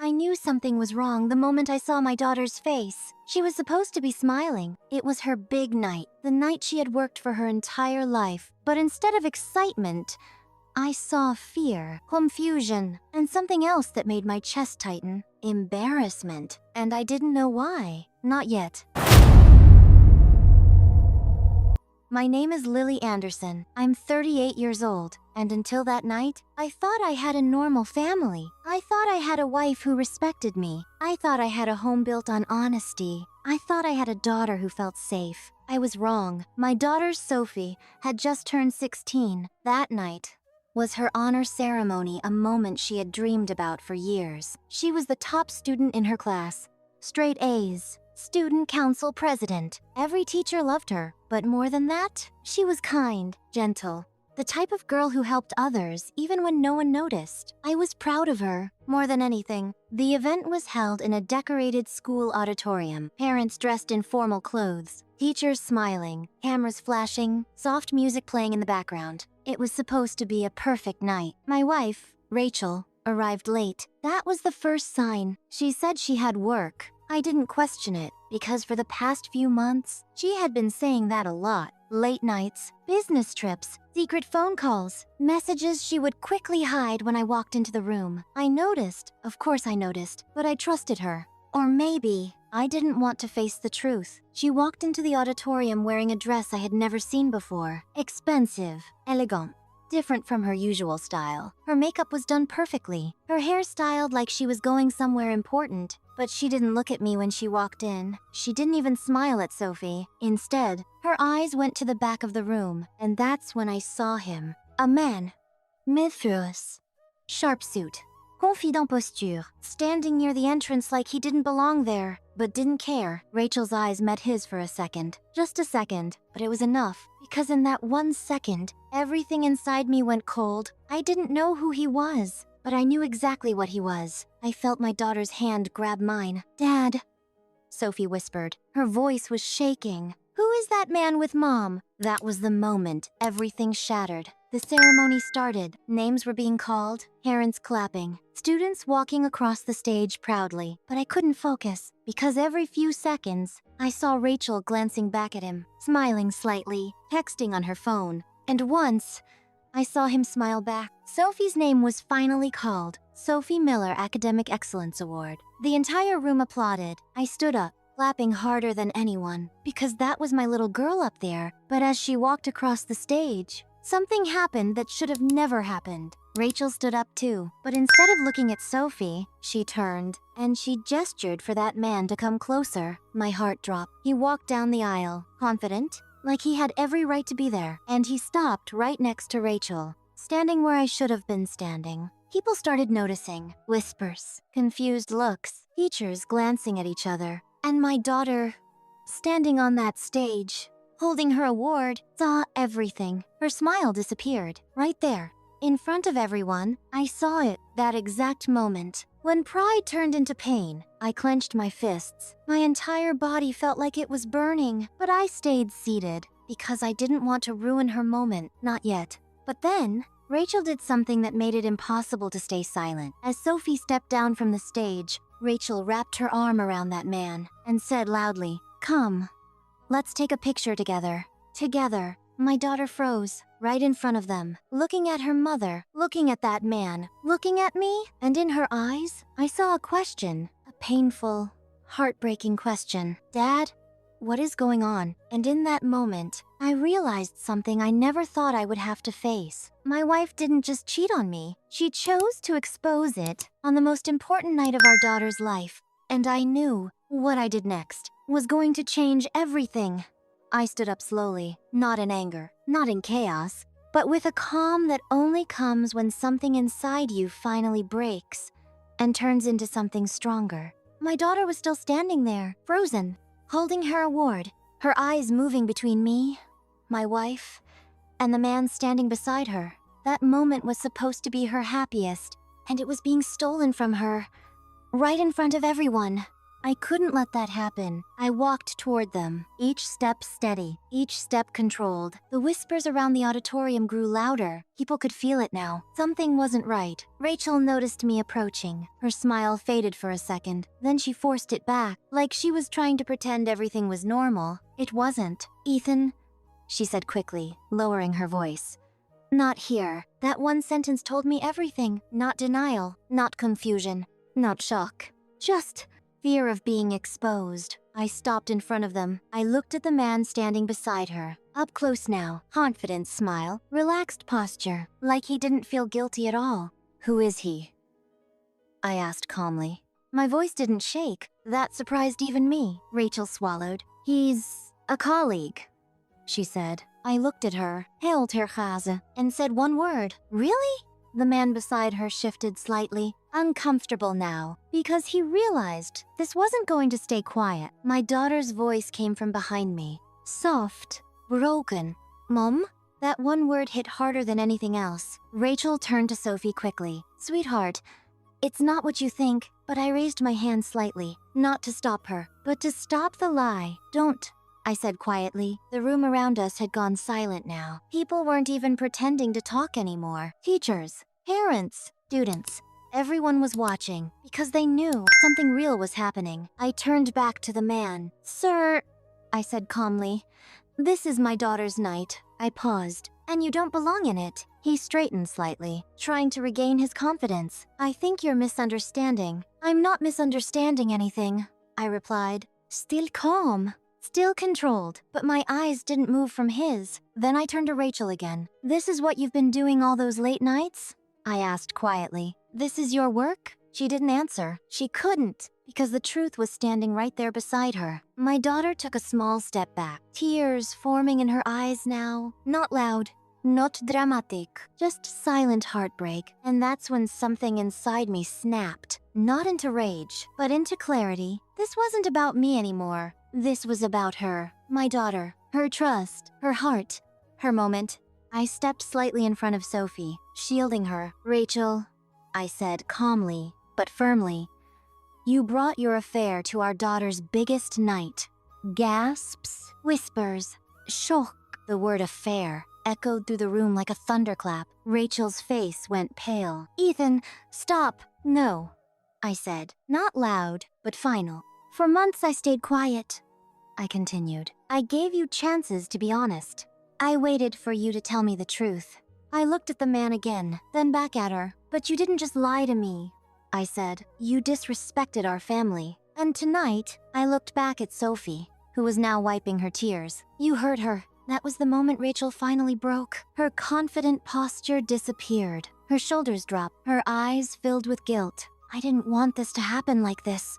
I knew something was wrong the moment I saw my daughter's face. She was supposed to be smiling. It was her big night, the night she had worked for her entire life. But instead of excitement, I saw fear, confusion, and something else that made my chest tighten. Embarrassment. And I didn't know why. Not yet. My name is Lily Anderson. I'm 38 years old, and until that night, I thought I had a normal family. I thought I had a wife who respected me. I thought I had a home built on honesty. I thought I had a daughter who felt safe. I was wrong. My daughter, Sophie, had just turned 16. That night was her honor ceremony, a moment she had dreamed about for years. She was the top student in her class. Straight A's. Student council president. Every teacher loved her, but more than that, she was kind, gentle, the type of girl who helped others even when no one noticed. I was proud of her, more than anything. The event was held in a decorated school auditorium, parents dressed in formal clothes, teachers smiling, cameras flashing, soft music playing in the background. It was supposed to be a perfect night. My wife, Rachel, arrived late. That was the first sign. She said she had work. I didn't question it, because for the past few months, she had been saying that a lot. Late nights, business trips, secret phone calls, messages she would quickly hide when I walked into the room. I noticed, of course I noticed, but I trusted her. Or maybe I didn't want to face the truth. She walked into the auditorium wearing a dress I had never seen before. Expensive, elegant. Different from her usual style. Her makeup was done perfectly. Her hair styled like she was going somewhere important. But she didn't look at me when she walked in. She didn't even smile at Sophie. Instead, her eyes went to the back of the room, and that's when I saw him. A man. Mid-furious. Sharp suit. Confident posture. Standing near the entrance like he didn't belong there, but didn't care. Rachel's eyes met his for a second. Just a second, but it was enough. Because in that 1 second, everything inside me went cold. I didn't know who he was, but I knew exactly what he was. I felt my daughter's hand grab mine. "Dad," Sophie whispered. Her voice was shaking. "Who is that man with Mom?" That was the moment everything shattered. The ceremony started. Names were being called, parents clapping, students walking across the stage proudly. But I couldn't focus, because every few seconds, I saw Rachel glancing back at him, smiling slightly, texting on her phone. And once, I saw him smile back. Sophie's name was finally called. Sophie Miller Academic Excellence Award. The entire room applauded. I stood up, clapping harder than anyone, because that was my little girl up there. But as she walked across the stage, something happened that should have never happened. Rachel stood up too, but instead of looking at Sophie, she turned, and she gestured for that man to come closer. My heart dropped. He walked down the aisle, confident, like he had every right to be there, and he stopped right next to Rachel, standing where I should have been standing. People started noticing. Whispers, confused looks, teachers glancing at each other, and my daughter, standing on that stage, holding her award, saw everything. Her smile disappeared, right there. In front of everyone, I saw it, that exact moment. When pride turned into pain, I clenched my fists. My entire body felt like it was burning, but I stayed seated because I didn't want to ruin her moment, not yet. But then, Rachel did something that made it impossible to stay silent. As Sophie stepped down from the stage, Rachel wrapped her arm around that man and said loudly, "Come, let's take a picture together." Together. My daughter froze, right in front of them, looking at her mother, looking at that man, looking at me, and in her eyes, I saw a question, a painful, heartbreaking question. "Dad, what is going on?" And in that moment, I realized something I never thought I would have to face. My wife didn't just cheat on me, she chose to expose it on the most important night of our daughter's life. And I knew what I did next was going to change everything. I stood up slowly, not in anger, not in chaos, but with a calm that only comes when something inside you finally breaks and turns into something stronger. My daughter was still standing there, frozen, holding her award, her eyes moving between me, my wife, and the man standing beside her. That moment was supposed to be her happiest, and it was being stolen from her, right in front of everyone. I couldn't let that happen. I walked toward them, each step steady, each step controlled. The whispers around the auditorium grew louder. People could feel it now. Something wasn't right. Rachel noticed me approaching. Her smile faded for a second. Then she forced it back, like she was trying to pretend everything was normal. It wasn't. Ethan, she said quickly, lowering her voice. Not here. That one sentence told me everything. Not denial, not confusion, not shock. Just fear of being exposed. I stopped in front of them. I looked at the man standing beside her. Up close now, confident smile, relaxed posture, like he didn't feel guilty at all. Who is he? I asked calmly. My voice didn't shake. That surprised even me. Rachel swallowed. He's a colleague, she said. I looked at her, held her Hase, and said one word. Really? The man beside her shifted slightly, uncomfortable now, because he realized this wasn't going to stay quiet. My daughter's voice came from behind me. Soft, broken. Mom? That one word hit harder than anything else. Rachel turned to Sophie quickly. Sweetheart, it's not what you think, but I raised my hand slightly, not to stop her, but to stop the lie. Don't, I said quietly. The room around us had gone silent now. People weren't even pretending to talk anymore. Teachers, parents, students. Everyone was watching because they knew something real was happening. I turned back to the man. Sir, I said calmly, this is my daughter's night. I paused. And you don't belong in it. He straightened slightly, trying to regain his confidence. I think you're misunderstanding. I'm not misunderstanding anything, I replied, still calm. Still controlled, but my eyes didn't move from his. Then I turned to Rachel again. This is what you've been doing all those late nights? I asked quietly. This is your work? She didn't answer. She couldn't, because the truth was standing right there beside her. My daughter took a small step back, tears forming in her eyes now. Not loud, not dramatic, just silent heartbreak. And that's when something inside me snapped. Not into rage, but into clarity. This wasn't about me anymore. This was about her, my daughter, her trust, her heart, her moment. I stepped slightly in front of Sophie, shielding her. Rachel, I said calmly, but firmly, you brought your affair to our daughter's biggest night. Gasps, whispers, shock. The word affair echoed through the room like a thunderclap. Rachel's face went pale. Ethan, stop. No, I said, not loud, but final. For months I stayed quiet, I continued. I gave you chances to be honest. I waited for you to tell me the truth. I looked at the man again, then back at her. But you didn't just lie to me, I said. You disrespected our family. And tonight, I looked back at Sophie, who was now wiping her tears. You hurt her. That was the moment Rachel finally broke. Her confident posture disappeared. Her shoulders dropped, her eyes filled with guilt. I didn't want this to happen like this,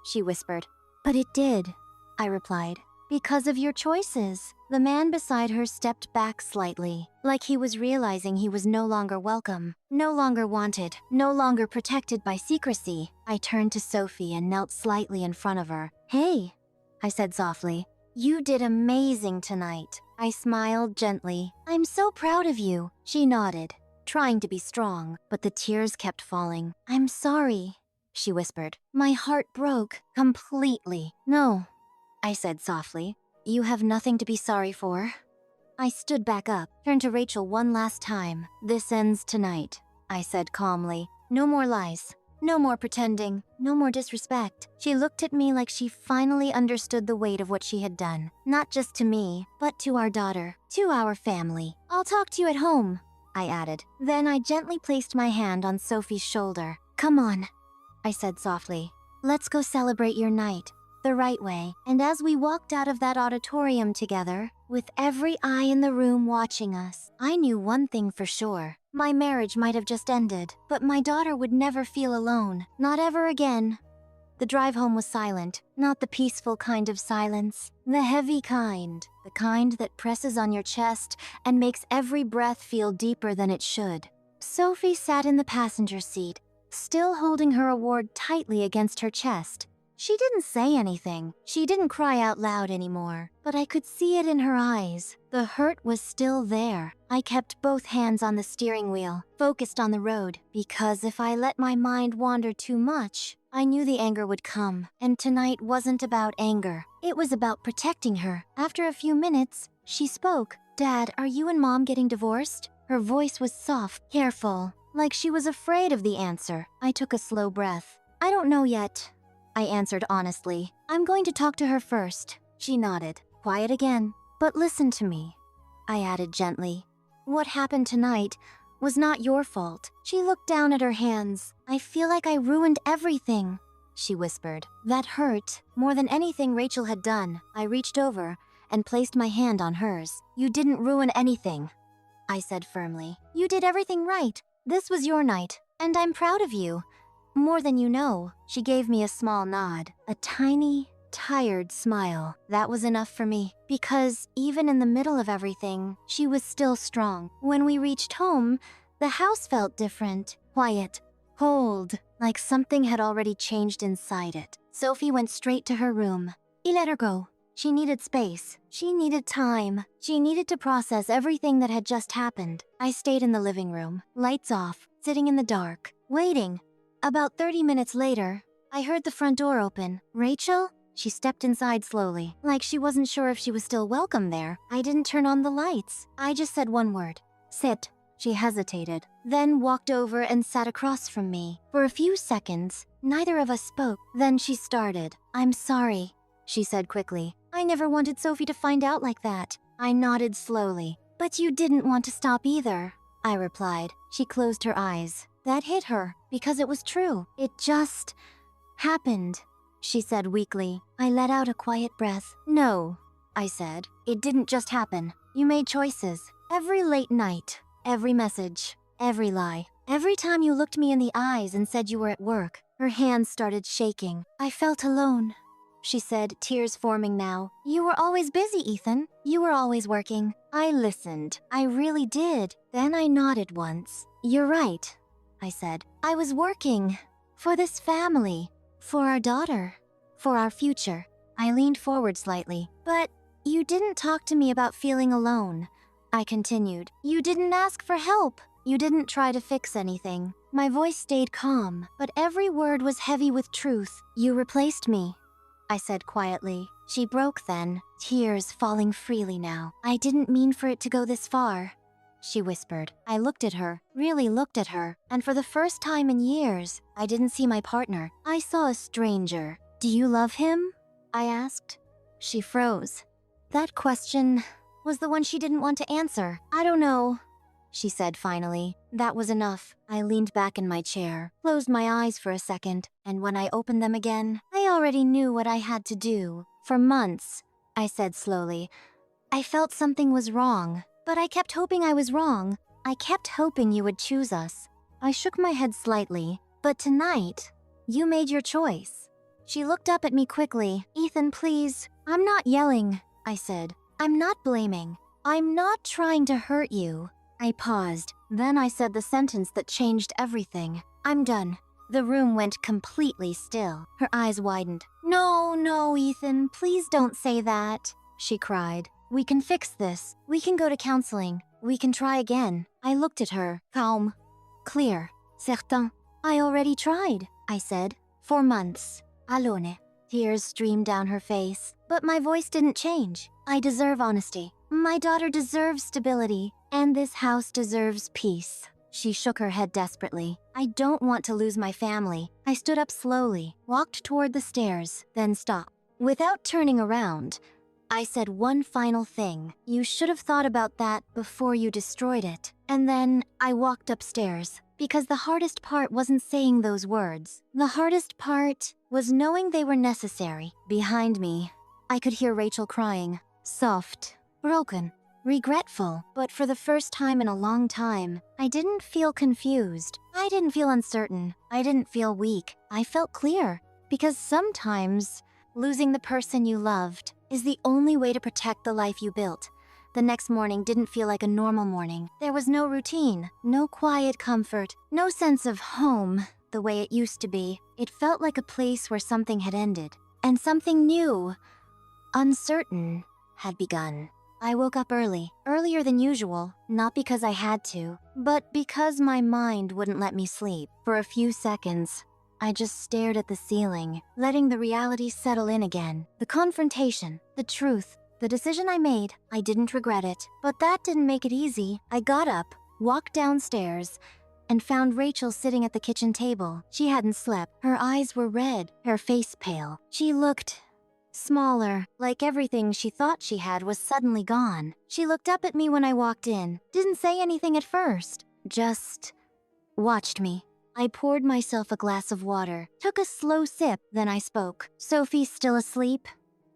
she whispered. But it did, I replied. Because of your choices. The man beside her stepped back slightly, like he was realizing he was no longer welcome, no longer wanted, no longer protected by secrecy. I turned to Sophie and knelt slightly in front of her. Hey, I said softly. You did amazing tonight. I smiled gently. I'm so proud of you. She nodded, trying to be strong, but the tears kept falling. I'm sorry, she whispered. My heart broke completely. No, I said softly. You have nothing to be sorry for. I stood back up, turned to Rachel one last time. This ends tonight, I said calmly. No more lies. No more pretending. No more disrespect. She looked at me like she finally understood the weight of what she had done. Not just to me, but to our daughter, to our family. I'll talk to you at home, I added. Then I gently placed my hand on Sophie's shoulder. Come on, I said softly. Let's go celebrate your night. The right way. And as we walked out of that auditorium together, with every eye in the room watching us, I knew one thing for sure. My marriage might have just ended, but my daughter would never feel alone. Not ever again. The drive home was silent, not the peaceful kind of silence, the heavy kind, the kind that presses on your chest and makes every breath feel deeper than it should. Sophie sat in the passenger seat, still holding her award tightly against her chest. She didn't say anything. She didn't cry out loud anymore, but I could see it in her eyes. The hurt was still there. I kept both hands on the steering wheel, focused on the road, because if I let my mind wander too much, I knew the anger would come. And tonight wasn't about anger. It was about protecting her. After a few minutes, she spoke. "Dad, are you and Mom getting divorced?" Her voice was soft, careful, like she was afraid of the answer. I took a slow breath. "I don't know yet," I answered honestly. "I'm going to talk to her first." She nodded. Quiet again. "But listen to me," I added gently. "What happened tonight was not your fault." She looked down at her hands. "I feel like I ruined everything," she whispered. That hurt more than anything Rachel had done. I reached over and placed my hand on hers. "You didn't ruin anything," I said firmly. "You did everything right. This was your night, and I'm proud of you. More than you know." She gave me a small nod, a tiny, tired smile. That was enough for me, because even in the middle of everything, she was still strong. When we reached home, the house felt different, quiet, cold, like something had already changed inside it. Sophie went straight to her room. I let her go. She needed space. She needed time. She needed to process everything that had just happened. I stayed in the living room, lights off, sitting in the dark, waiting. About 30 minutes later, I heard the front door open. "Rachel?" She stepped inside slowly, like she wasn't sure if she was still welcome there. I didn't turn on the lights. I just said one word. "Sit." She hesitated, then walked over and sat across from me. For a few seconds, neither of us spoke. Then she started. "I'm sorry," she said quickly. "I never wanted Sophie to find out like that." I nodded slowly. "But you didn't want to stop either," I replied. She closed her eyes. That hit her, because it was true. "It just happened," she said weakly. I let out a quiet breath. "No," I said. "It didn't just happen. You made choices. Every late night, every message, every lie. Every time you looked me in the eyes and said you were at work." Her hands started shaking. "I felt alone," she said, tears forming now. "You were always busy, Ethan. You were always working." I listened. I really did. Then I nodded once. "You're right," I said. "I was working for this family, for our daughter, for our future." I leaned forward slightly. "But you didn't talk to me about feeling alone," I continued. "You didn't ask for help. You didn't try to fix anything." My voice stayed calm, but every word was heavy with truth. "You replaced me," I said quietly. She broke then, tears falling freely now. "I didn't mean for it to go this far," she whispered. I looked at her, really looked at her, and for the first time in years, I didn't see my partner. I saw a stranger. "Do you love him?" I asked. She froze. That question was the one she didn't want to answer. "I don't know," she said finally. That was enough. I leaned back in my chair, closed my eyes for a second, and when I opened them again, I already knew what I had to do. "For months," I said slowly, "I felt something was wrong. But I kept hoping I was wrong. I kept hoping you would choose us." I shook my head slightly. "But tonight, you made your choice." She looked up at me quickly. "Ethan, please." "I'm not yelling," I said. "I'm not blaming. I'm not trying to hurt you." I paused. Then I said the sentence that changed everything. "I'm done." The room went completely still. Her eyes widened. No, Ethan, please don't say that," she cried. "We can fix this. We can go to counseling. We can try again." I looked at her, calm, clear, certain. "I already tried," I said. "For months. Alone." Tears streamed down her face, but my voice didn't change. "I deserve honesty. My daughter deserves stability, and this house deserves peace." She shook her head desperately. "I don't want to lose my family." I stood up slowly, walked toward the stairs, then stopped. Without turning around, I said one final thing. "You should have thought about that before you destroyed it." And then I walked upstairs, because the hardest part wasn't saying those words. The hardest part was knowing they were necessary. Behind me, I could hear Rachel crying, soft, broken, regretful. But for the first time in a long time, I didn't feel confused. I didn't feel uncertain. I didn't feel weak. I felt clear, because sometimes losing the person you loved is the only way to protect the life you built. The next morning didn't feel like a normal morning. There was no routine, no quiet comfort, no sense of home. the way it used to be. It felt like a place where something had ended, and something new, uncertain, had begun. I woke up early, earlier than usual, not because I had to, but because my mind wouldn't let me sleep. For a few seconds, I just stared at the ceiling, letting the reality settle in again. The confrontation, the truth, the decision I made, I didn't regret it. But that didn't make it easy. I got up, walked downstairs, and found Rachel sitting at the kitchen table. She hadn't slept. Her eyes were red, her face pale. She looked smaller, like everything she thought she had was suddenly gone. She looked up at me when I walked in, didn't say anything at first, just watched me. I poured myself a glass of water, took a slow sip, then I spoke. "Sophie's still asleep?"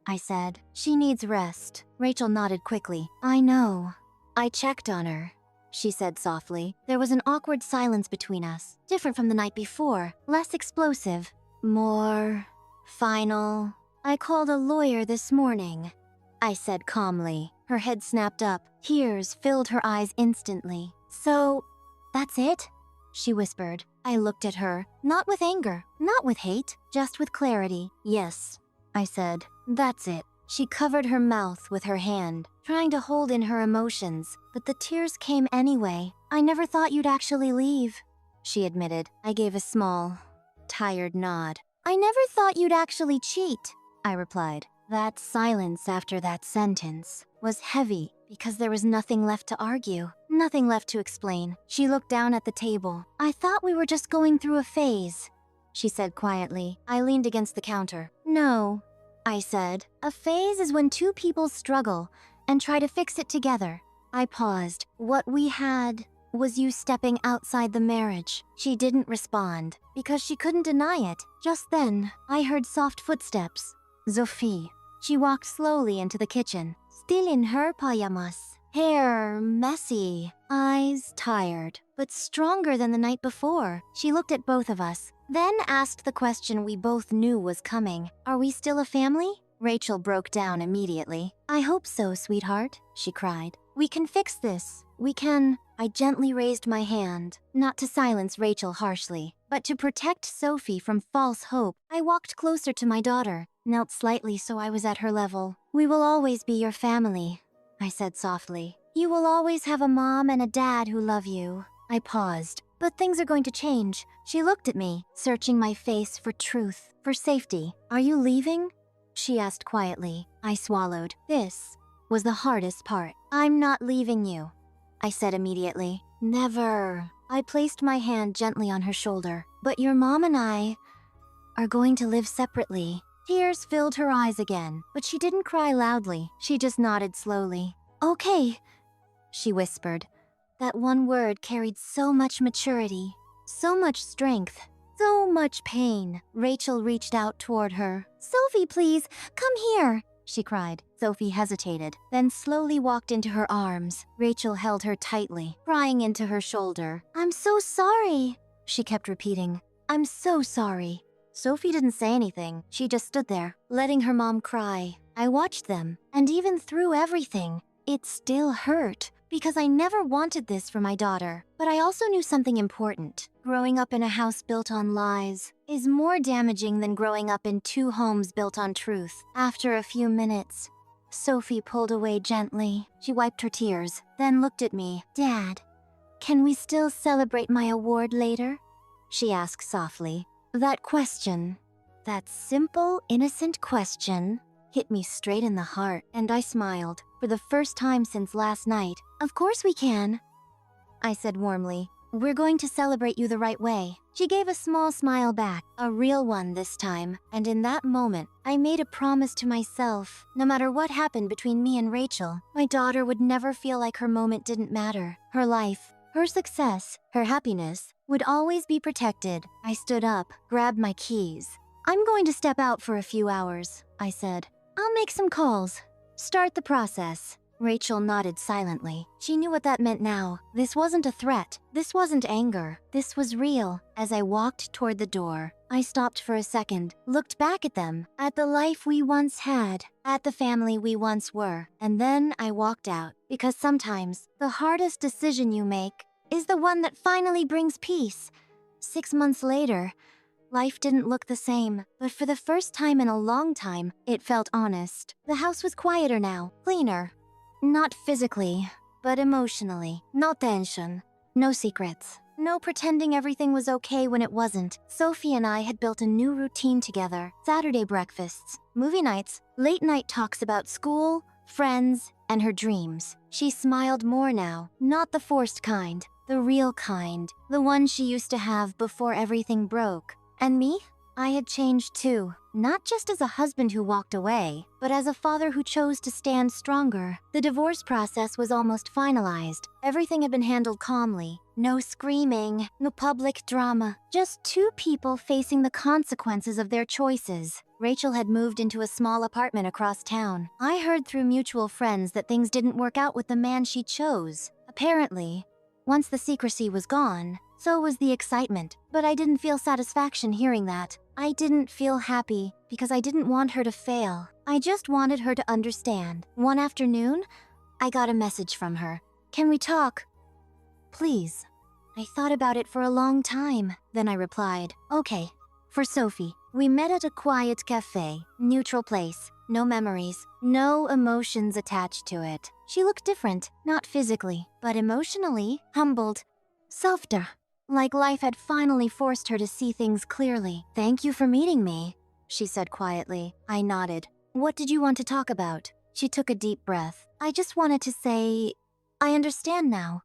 I said. "She needs rest." Rachel nodded quickly. "I know." "I checked on her," she said softly. There was an awkward silence between us, different from the night before, less explosive, more final. "I called a lawyer this morning," I said calmly. Her head snapped up. Tears filled her eyes instantly. "So, that's it?" she whispered. I looked at her, not with anger, not with hate, just with clarity. "Yes," I said, "that's it." She covered her mouth with her hand, trying to hold in her emotions, but the tears came anyway. "I never thought you'd actually leave," she admitted. I gave a small, tired nod. "I never thought you'd actually cheat," I replied. That silence after that sentence was heavy because there was nothing left to argue, nothing left to explain. She looked down at the table. "I thought we were just going through a phase," she said quietly. I leaned against the counter. "No," I said. "A phase is when two people struggle and try to fix it together." I paused. What we had was you stepping outside the marriage. She didn't respond because she couldn't deny it. Just then, I heard soft footsteps. Sophie. She walked slowly into the kitchen, still in her pajamas. Hair messy, eyes tired, but stronger than the night before. She looked at both of us, then asked the question we both knew was coming. "Are we still a family?" Rachel broke down immediately. "I hope so, sweetheart," she cried. "We can fix this. We can." I gently raised my hand, not to silence Rachel harshly, but to protect Sophie from false hope. I walked closer to my daughter, knelt slightly so I was at her level. "We will always be your family," I said softly. "You will always have a mom and a dad who love you." I paused. "But things are going to change." She looked at me, searching my face for truth, for safety. "Are you leaving?" she asked quietly. I swallowed. This was the hardest part. "I'm not leaving you," I said immediately. "Never." I placed my hand gently on her shoulder. "But your mom and I are going to live separately." Tears filled her eyes again, but she didn't cry loudly. She just nodded slowly. "Okay," she whispered. That one word carried so much maturity, so much strength, so much pain. Rachel reached out toward her. "Sophie, please, come here," she cried. Sophie hesitated, then slowly walked into her arms. Rachel held her tightly, crying into her shoulder. "I'm so sorry," she kept repeating. "I'm so sorry." Sophie didn't say anything. She just stood there, letting her mom cry. I watched them, and even through everything, it still hurt. Because I never wanted this for my daughter. But I also knew something important. Growing up in a house built on lies is more damaging than growing up in two homes built on truth. After a few minutes, Sophie pulled away gently. She wiped her tears, then looked at me. "Dad, can we still celebrate my award later?" she asked softly. That question, that simple, innocent question, hit me straight in the heart, and I smiled. For the first time since last night. "Of course we can," I said warmly. "We're going to celebrate you the right way." She gave a small smile back, a real one this time, and in that moment, I made a promise to myself. No matter what happened between me and Rachel, my daughter would never feel like her moment didn't matter. Her life, her success, her happiness would always be protected. I stood up, grabbed my keys. "I'm going to step out for a few hours," I said. "I'll make some calls. Start the process." Rachel nodded silently. She knew what that meant now. This wasn't a threat. This wasn't anger. This was real. As I walked toward the door, I stopped for a second, looked back at them, at the life we once had, at the family we once were, and then I walked out. Because sometimes, the hardest decision you make is the one that finally brings peace. 6 months later, life didn't look the same, but for the first time in a long time, it felt honest. The house was quieter now, cleaner. Not physically, but emotionally. No tension, no secrets. No pretending everything was okay when it wasn't. Sophie and I had built a new routine together. Saturday breakfasts, movie nights, late night talks about school, friends, and her dreams. She smiled more now, not the forced kind, the real kind, the one she used to have before everything broke. And me? I had changed too. Not just as a husband who walked away, but as a father who chose to stand stronger. The divorce process was almost finalized. Everything had been handled calmly. No screaming, no public drama. Just two people facing the consequences of their choices. Rachel had moved into a small apartment across town. I heard through mutual friends that things didn't work out with the man she chose. Apparently, once the secrecy was gone, so was the excitement. But I didn't feel satisfaction hearing that. I didn't feel happy because I didn't want her to fail. I just wanted her to understand. One afternoon, I got a message from her. "Can we talk? Please." I thought about it for a long time. Then I replied, "Okay." For Sophie, we met at a quiet cafe, neutral place. No memories, no emotions attached to it. She looked different, not physically, but emotionally, humbled, softer. Like life had finally forced her to see things clearly. "Thank you for meeting me," she said quietly. I nodded. "What did you want to talk about?" She took a deep breath. "I just wanted to say, I understand now.